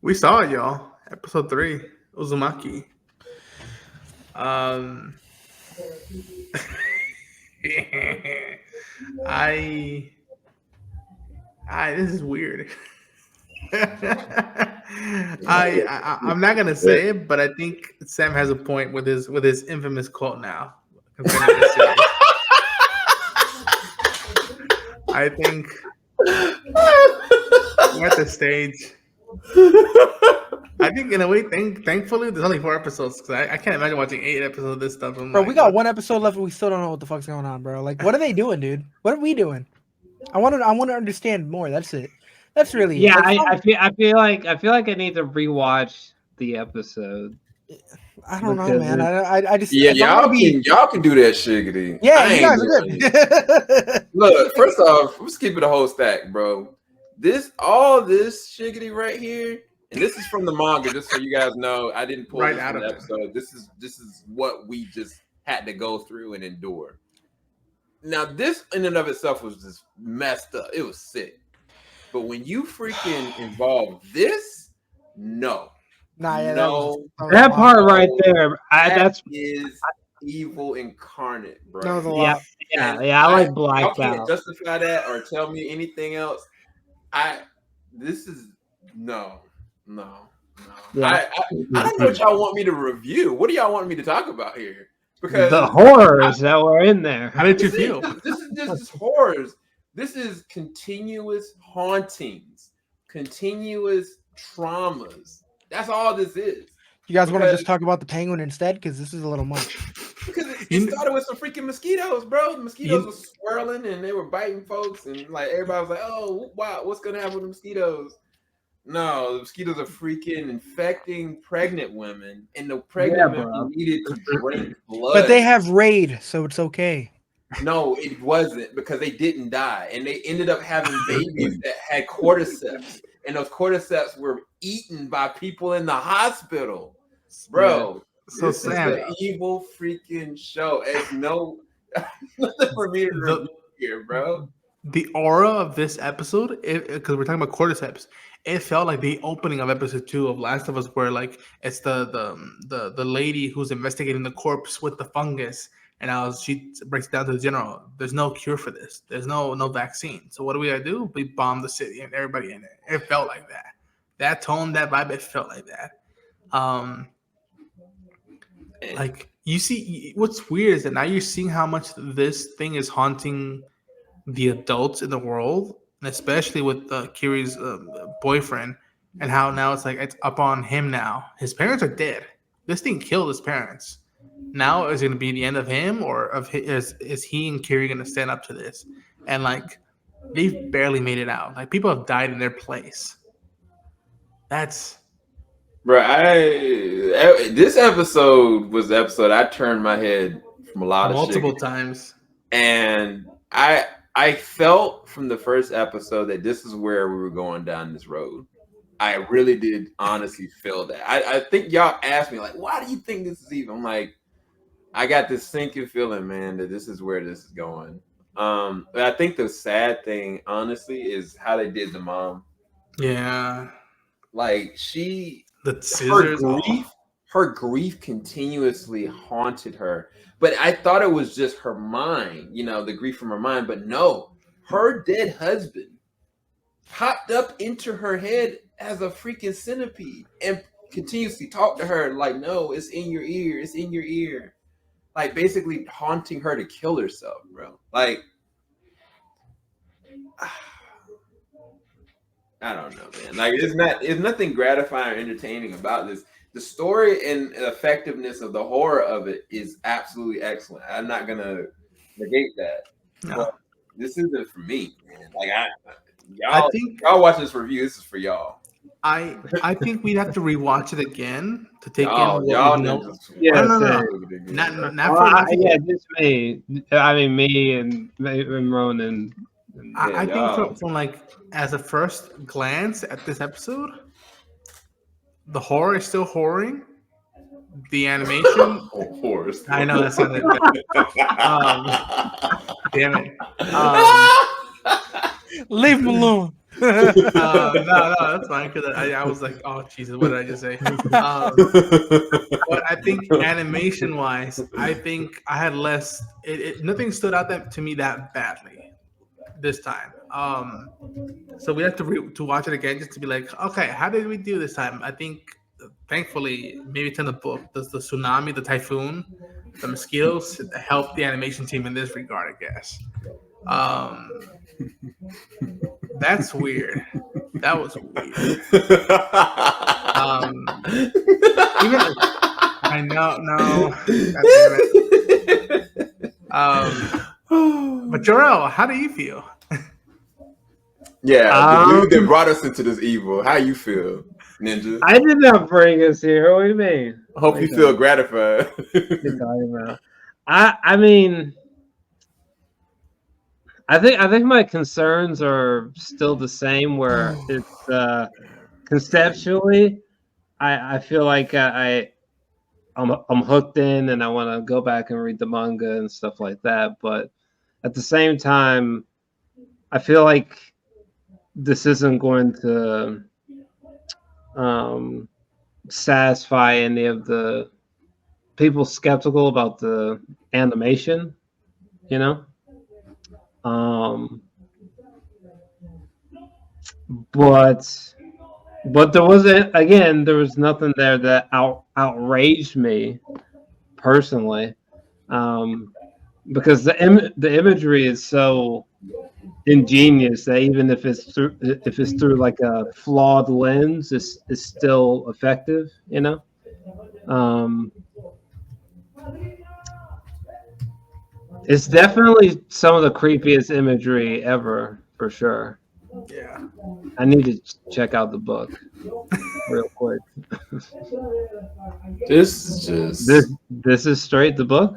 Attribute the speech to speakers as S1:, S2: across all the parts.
S1: We saw it, y'all. Episode 3, Uzumaki. I this is weird. I'm not gonna say it, but I think Sam has a point with his infamous quote now. I think we're at the stage. I think in a way, thankfully, there's only 4 episodes because I can't imagine watching 8 episodes of this stuff.
S2: Bro, we got 1 episode left and we still don't know what the fuck's going on, bro. Like, what are they doing, dude? What are we doing? I want to understand more. That's it. That's really
S3: it.
S2: Like,
S3: I feel like I need to rewatch the episode.
S2: I don't know, man. I just
S4: y'all can do that shiggity.
S2: Yeah, you guys are good.
S4: Look, first off, let's keep it a whole stack, bro. All this shiggity right here, and this is from the manga, just so you guys know. I didn't pull this from the episode. This is what we just had to go through and endure. Now, this in and of itself was just messed up. It was sick. But when you freaking involve this, no.
S2: Nah, yeah,
S3: that part right there.
S4: That's evil incarnate, bro.
S2: That was a lot.
S3: Yeah, I like blacked out.
S4: Can't justify that or tell me anything else. This is no.
S3: Yeah.
S4: I don't know what y'all want me to review. What do y'all want me to talk about here? Because
S3: the horrors that were in there.
S1: How did you feel?
S4: This is just horrors. This is continuous hauntings, continuous traumas. That's all this is.
S2: You guys want to just talk about the penguin instead? Because this is a little much.
S4: Because it started with some freaking mosquitoes, bro. The mosquitoes were swirling and they were biting folks, and like everybody was like, "Oh, wow, what's gonna happen with the mosquitoes?" No, the mosquitoes are freaking infecting pregnant women, and the pregnant women needed to drink blood.
S2: But they have raid, so it's okay.
S4: No, it wasn't, because they didn't die, and they ended up having babies that had cordyceps, and those cordyceps were eaten by people in the hospital. Bro,
S1: so
S4: this
S1: Sam,
S4: is an evil freaking show. It's nothing for me to review here, bro.
S1: The aura of this episode, because we're talking about cordyceps, it felt like the opening of episode 2 of Last of Us, where like it's the lady who's investigating the corpse with the fungus, and she breaks it down to the general. There's no cure for this. There's no vaccine. So what do we gotta do? We bomb the city and everybody in it. It felt like that. That tone, that vibe, it felt like that. Like you see, what's weird is that now you're seeing how much this thing is haunting the adults in the world, and especially with Kiri's boyfriend, and how now it's like it's up on him now. His parents are dead. This thing killed his parents. Now is it going to be the end of him, or is he and Kiri going to stand up to this? And like they've barely made it out. Like people have died in their place. That's.
S4: Bro, this episode was the episode I turned my head from a lot of
S1: multiple times,
S4: and I felt from the first episode that this is where we were going down this road. I really did honestly feel that. I think y'all asked me like, why do you think this is even? I'm like, I got this sinking feeling, man, that this is where this is going. But I think the sad thing, honestly, is how they did the mom.
S1: Yeah,
S4: like her grief continuously haunted her. But I thought it was just her mind, the grief from her mind. But no, her dead husband popped up into her head as a freaking centipede and continuously talked to her like, no, it's in your ear. It's in your ear. Like basically haunting her to kill herself, bro. Like, I don't know, man. Like it's nothing gratifying or entertaining about this. The story and effectiveness of the horror of it is absolutely excellent. I'm not gonna negate that. No. But this isn't for me, man. Like I think y'all watch this review. This is for y'all.
S1: I think we'd have to rewatch it again to take
S4: y'all
S1: in
S4: y'all
S1: no.
S3: Yeah,
S1: Not for
S3: just me. I mean, me and Ronan.
S1: I think from like as a first glance at this episode, the horror is still horroring. The animation,
S4: horrors.
S1: I know that sounded bad. Damn it.
S2: Leave him alone.
S1: No, that's fine because I was like, oh Jesus, what did I just say? But I think animation wise, I think I had less. Nothing stood out to me that badly this time. So we have to watch it again just to be like, okay, how did we do this time? I think, thankfully, maybe it's in the book. Does the tsunami, the typhoon, the mosquitoes help the animation team in this regard? I guess. That's weird. That was weird. Even I know, no. God damn it. But Jor-El, how do you feel?
S4: Yeah, the dude that brought us into this evil. How you feel, Ninja?
S3: I did not bring us here. What do you mean?
S4: I hope you feel gratified.
S3: I mean, I think my concerns are still the same. Where it's conceptually, I feel like I'm hooked in, and I want to go back and read the manga and stuff like that. But at the same time, I feel like this isn't going to satisfy any of the people skeptical about the animation, you know. But there was nothing there that outraged me personally, because the imagery is so ingenious that even if it's through like a flawed lens, it's still effective, you know. It's definitely some of the creepiest imagery ever, for sure.
S1: Yeah,
S3: I need to check out the book real quick.
S4: This
S3: is straight the book.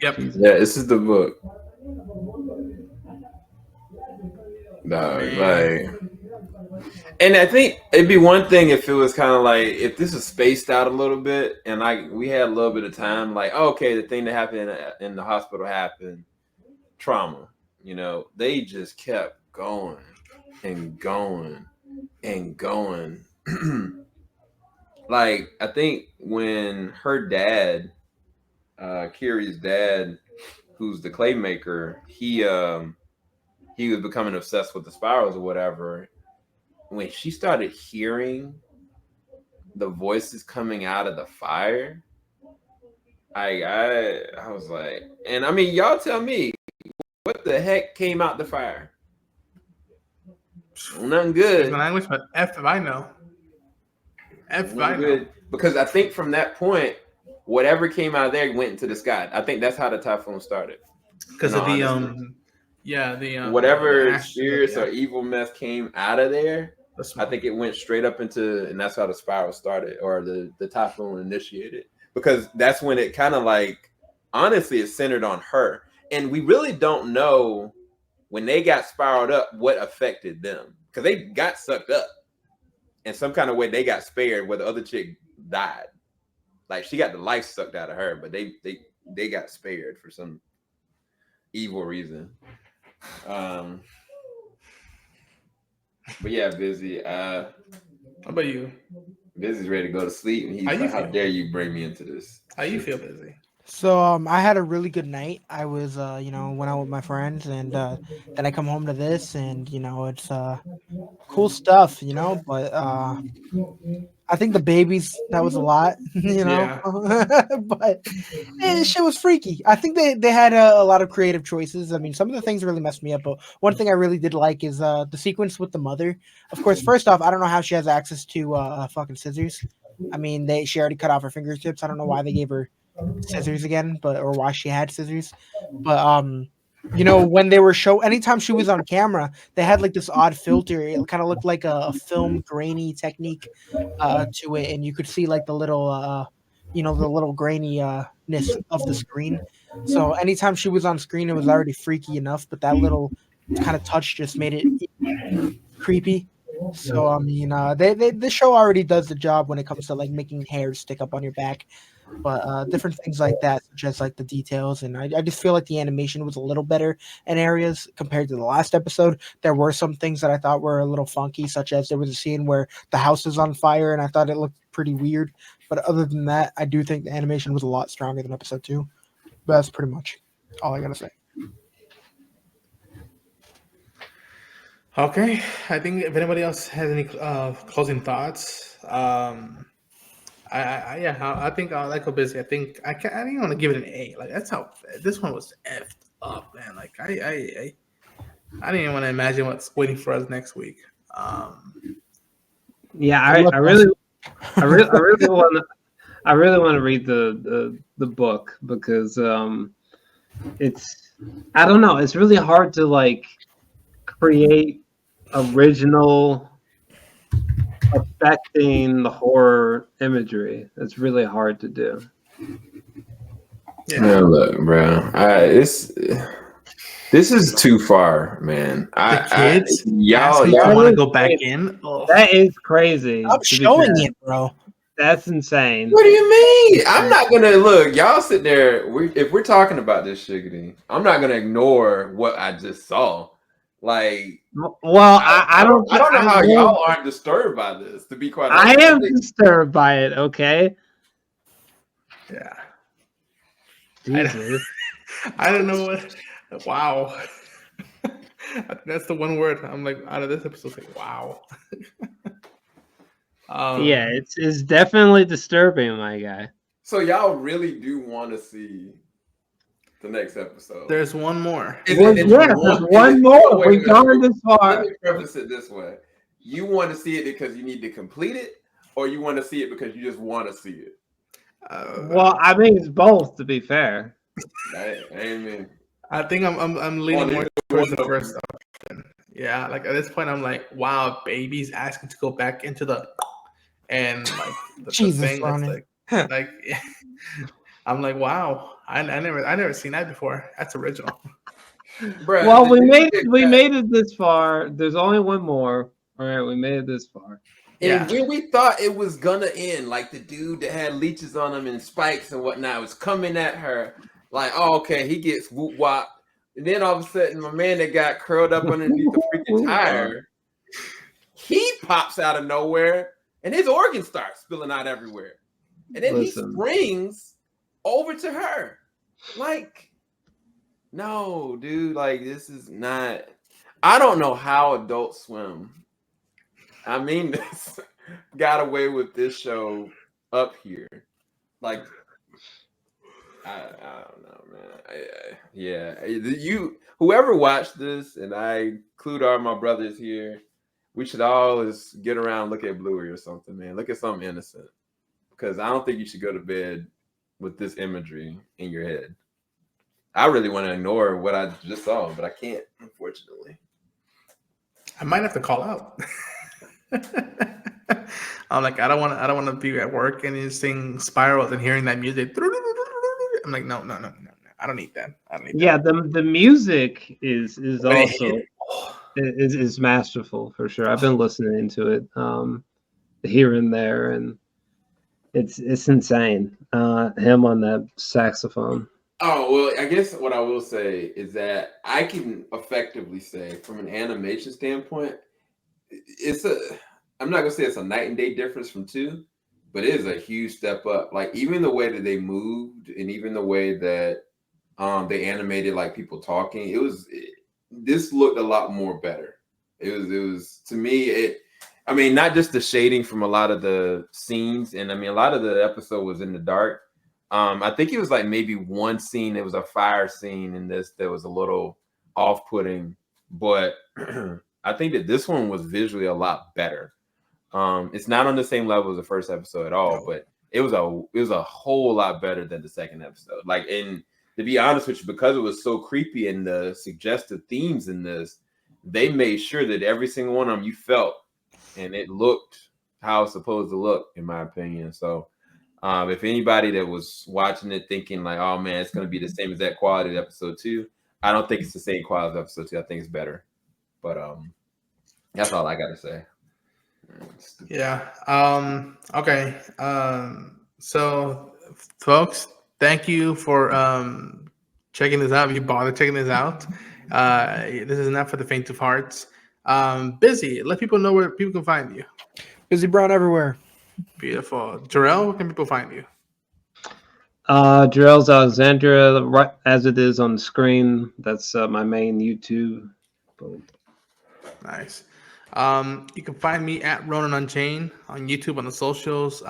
S1: Yep.
S4: Yeah, this is the book. No, like, and I think it'd be one thing if it was kind of like if this is spaced out a little bit and like we had a little bit of time, like okay, the thing that happened in the hospital happened, trauma. You know, they just kept going and going and going. Like I think when her dad, Kiri's dad, who's the clay maker, he was becoming obsessed with the spirals or whatever. When she started hearing the voices coming out of the fire, I was like, and I mean, y'all tell me, what the heck came out the fire? Nothing good.
S1: My language, but F if I know. F if I know.
S4: Because I think from that point, whatever came out of there went into the sky. I think that's how the typhoon started.
S1: Because of the
S4: whatever spirits or evil mess came out of there, I think it went straight up into, and that's how the spiral started, or the typhoon initiated. Because that's when it kind of like, honestly, it's centered on her, and we really don't know when they got spiraled up what affected them, because they got sucked up in some kind of way. They got spared where the other chick died. Like she got the life sucked out of her, but they got spared for some evil reason. But yeah, Busy.
S1: How about you?
S4: Busy's ready to go to sleep, and he's like, "How dare you bring me into this?"
S1: How you feel, Busy?
S2: So I had a really good night. I was went out with my friends, and then I come home to this, and it's cool stuff, but I think the babies, that was a lot,
S1: Yeah.
S2: but shit was freaky. I think they had a lot of creative choices. I mean, some of the things really messed me up, but one thing I really did like is the sequence with the mother. Of course, first off, I don't know how she has access to fucking scissors. I mean, she already cut off her fingertips. I don't know why they gave her scissors again, or why she had scissors. But when they were anytime she was on camera, they had like this odd filter. It kind of looked like a film grainy technique to it, and you could see like the little the little graininess of the screen. So anytime she was on screen, it was already freaky enough, but that little kind of touch just made it creepy. So I mean, the show already does the job when it comes to like making hair stick up on your back. but different things like that, such as like the details, and I just feel like the animation was a little better in areas compared to the last episode. There were some things that I thought were a little funky, such as there was a scene where the house is on fire, and I thought it looked pretty weird. But other than that, I do think the animation was a lot stronger than episode 2. But that's pretty much all I gotta say.
S1: Okay, I think if anybody else has any closing thoughts, I think I like busy. I think I didn't want to give it an A. Like that's how this one was effed up, man. Like I didn't even want to imagine what's waiting for us next week.
S3: Yeah, I really want to read the book because it's, I don't know, it's really hard to like create original affecting the horror imagery. It's really hard to do.
S4: Yeah, look, bro. This is too far, man.
S1: The kids,
S4: y'all
S1: want to go back in. Oh.
S3: That is crazy.
S2: Stop showing it, bro.
S3: That's insane.
S4: What do you mean? I'm not gonna look. Y'all sit there. If we're talking about this shiggity, I'm not gonna ignore what I just saw. Like,
S3: well, I don't
S4: know how y'all aren't disturbed by this. To be quite honest,
S3: I am disturbed by it. Okay.
S1: Yeah.
S3: Jesus.
S1: I don't know what. Wow. That's the one word I'm like out of this episode. Like, wow.
S3: Yeah, it's definitely disturbing, my guy.
S4: So y'all really do want to see the next episode?
S1: There's one more.
S3: There's one more. We've gone this far.
S4: Let me preface it this way: you want to see it because you need to complete it, or you want to see it because you just want to see it?
S3: Well, I mean, it's both. To be fair.
S4: Amen.
S1: I think I'm leaning more towards the first option. Yeah, like at this point, I'm like, wow, baby's asking to go back into the, and like the thing that's like I'm like, wow, I never seen that before. That's original.
S4: Bruh,
S3: well, we made it this far. There's only one more. All right, we made it this far.
S4: And when we thought it was gonna end, like the dude that had leeches on him and spikes and whatnot was coming at her, like, oh, okay, he gets whoop wop. And then all of a sudden, my man that got curled up underneath the freaking tire, he pops out of nowhere and his organs start spilling out everywhere. And then he springs over to her. Like, no, dude, like, this is not. I don't know how Adult Swim, I mean, this got away with this show up here. Like, I don't know, man. Whoever watched this, and I include all my brothers here, we should always get around, look at Bluey or something, man. Look at something innocent, because I don't think you should go to bed with this imagery in your head. I really want to ignore what I just saw, but I can't, unfortunately.
S1: I might have to call out. I'm like, I don't want to be at work and just seeing spirals and hearing that music. I'm like, no. I don't need that.
S3: Yeah, the music is also is masterful for sure. I've been listening to it here and there, and it's insane. Him on that saxophone.
S4: Oh, well, I guess what I will say is that I can effectively say from an animation standpoint, I'm not gonna say it's a night and day difference from 2, but it is a huge step up. Like, even the way that they moved and even the way that they animated like people talking, this looked a lot more better. It was to me, I mean, not just the shading from a lot of the scenes, and I mean, a lot of the episode was in the dark. I think it was like maybe one scene, it was a fire scene in this that was a little off-putting, but I think that this one was visually a lot better. It's not on the same level as the first episode at all, but it was a whole lot better than the second episode. Like, and to be honest with you, because it was so creepy and the suggestive themes in this, they made sure that every single one of them you felt, and it looked how it's supposed to look, in my opinion. So if anybody that was watching it thinking like, oh man, it's going to be the same exact quality of episode 2, I don't think it's the same quality of episode 2. I think it's better. But that's all I got to say.
S1: Yeah. Okay. So folks, thank you for checking this out. If you bother checking this out, this is not for the faint of hearts. Busy, let people know where people can find you.
S2: Busy Brown everywhere.
S1: Beautiful. Jor-El, where can people find you?
S3: Jor-Els Alexandria, right as it is on the screen. That's my main YouTube. Boom.
S1: Nice. You can find me at Ronan Unchained on YouTube, on the socials.